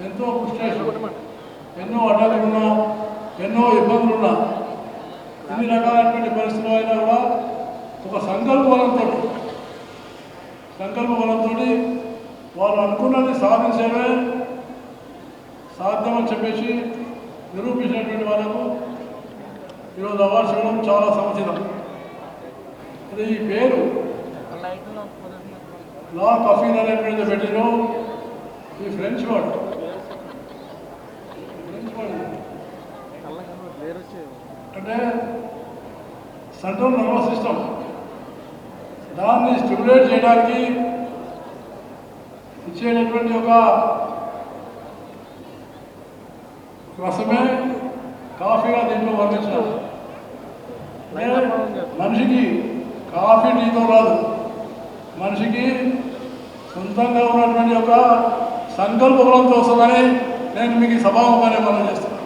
ఎంతో కృషి చేసి ఎన్నో అడ్డంకులున్నా ఎన్నో ఇబ్బందులున్నా ఎన్ని రకాలైనటువంటి పరిస్థితులు అయినా కూడా ఒక సంకల్ప బలంతో వాళ్ళు అనుకున్నది సాధించడమే సాధ్యమని చెప్పేసి నిరూపించినటువంటి వాళ్ళకు ఈరోజు అవార్డ్స్ ఇవ్వడం చాలా సముచితం. అది ఈ పేరు లా కఫీన్ అనేటువంటి పెట్టిన ఈ ఫ్రెంచ్ వర్డ్ అంటే సెంట్రల్ నర్వస్ సిస్టమ్ దాన్ని స్టిమ్యులేట్ చేయడానికి ఇచ్చేటటువంటి ఒక రసమే కాఫీగా దీంట్లో వర్ణించారు. మనిషికి కాఫీ టీతో రాదు, మనిషికి సొంతంగా ఉన్నటువంటి ఒక సంకల్ప బలంతో వస్తుందని నేను మీకు సభాముఖంగా మనం చేస్తాను.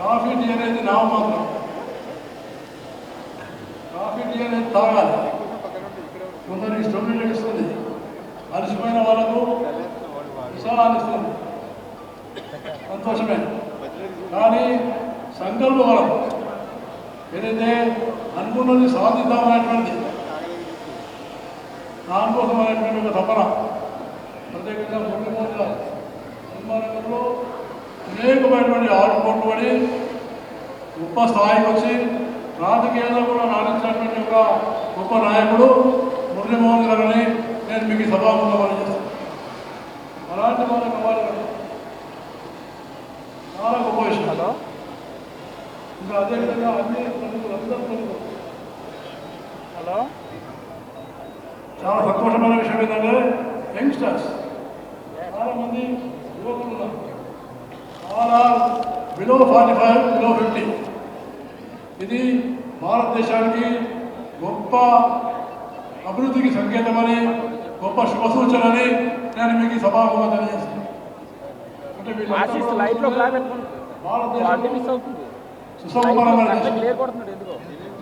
కాఫీ టీ అనేది నామమాత్రం, కాఫీ టీ అనేది తాగాలి. కొందరికి స్టెబిలిటీ ఇస్తుంది, అలసిపోయిన వాళ్ళకు ఉత్సాహాన్ని ఇస్తుంది, సంతోషమే. కానీ సంకల్ప బలం ఏదైతే అనుకున్నది సాధిద్దామనేటువంటిది దానికోసం అనేటువంటి ఒక తపన ప్రత్యేకంగా మురళీమోహన్ గారు సినిమారంగంలో అనేకమైనటువంటి ఆడుకోట్లు పడి గొప్ప స్థాయికి వచ్చి రాజకీయాల్లో కూడా రాణించినటువంటి ఒక గొప్ప నాయకుడు మురళీమోహన్ గారిని నేను మీకు సభాముఖంగా పనిచేస్తాను. అలాంటి వాళ్ళకి వాళ్ళు చాలా గొప్ప విషయం. ఇంకా అదేవిధంగా అన్ని ప్రముఖులు చాలా సంతోషమైన విషయం ఏంటంటే యంగ్స్టర్స్ చాలామంది యువకులు ఉన్నారు. Below 45 below 50. ఇది భారతదేశానికి గొప్ప అభివృద్ధికి సంకేతమని, గొప్ప శుభ సూచనని నేను మీకు సభాముఖంగా తెలియజేస్తాను. అంటే సుసంపన్నమైన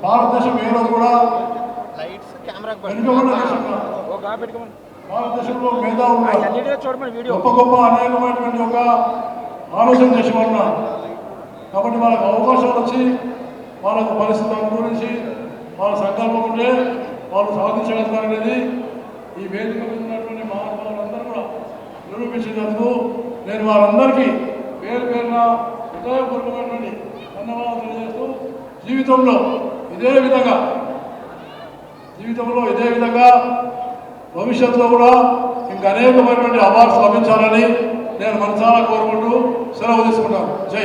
భారతదేశం ఏ రోజు కూడా వెనుకబడిన దేశం కాదు. భారతదేశంలో మేధావులు గొప్ప గొప్ప అనేకమైనటువంటి ఒక ఆలోచన చేసే వాళ్ళు ఉన్నారు. కాబట్టి వాళ్ళకు అవకాశాలు వచ్చి వాళ్ళకు పరిస్థితుల గురించి వాళ్ళ సంకల్పం ఉంటే వాళ్ళు సాధించగలుగుతారనేది ఈ వేదిక మీద ఉన్నటువంటి మహానుభావులందరూ కూడా నిరూపించినందుకు నేను వారందరికీ పేరు పేరున హృదయపూర్వకమైనటువంటి ధన్యవాదాలు తెలియజేస్తూ జీవితంలో ఇదే విధంగా భవిష్యత్తులో కూడా ఇంకా అనేకమైనటువంటి అవార్డ్స్ లభించాలని నేను మనసారా కోరుకుంటూ సెలవు తీసుకుంటాను. జై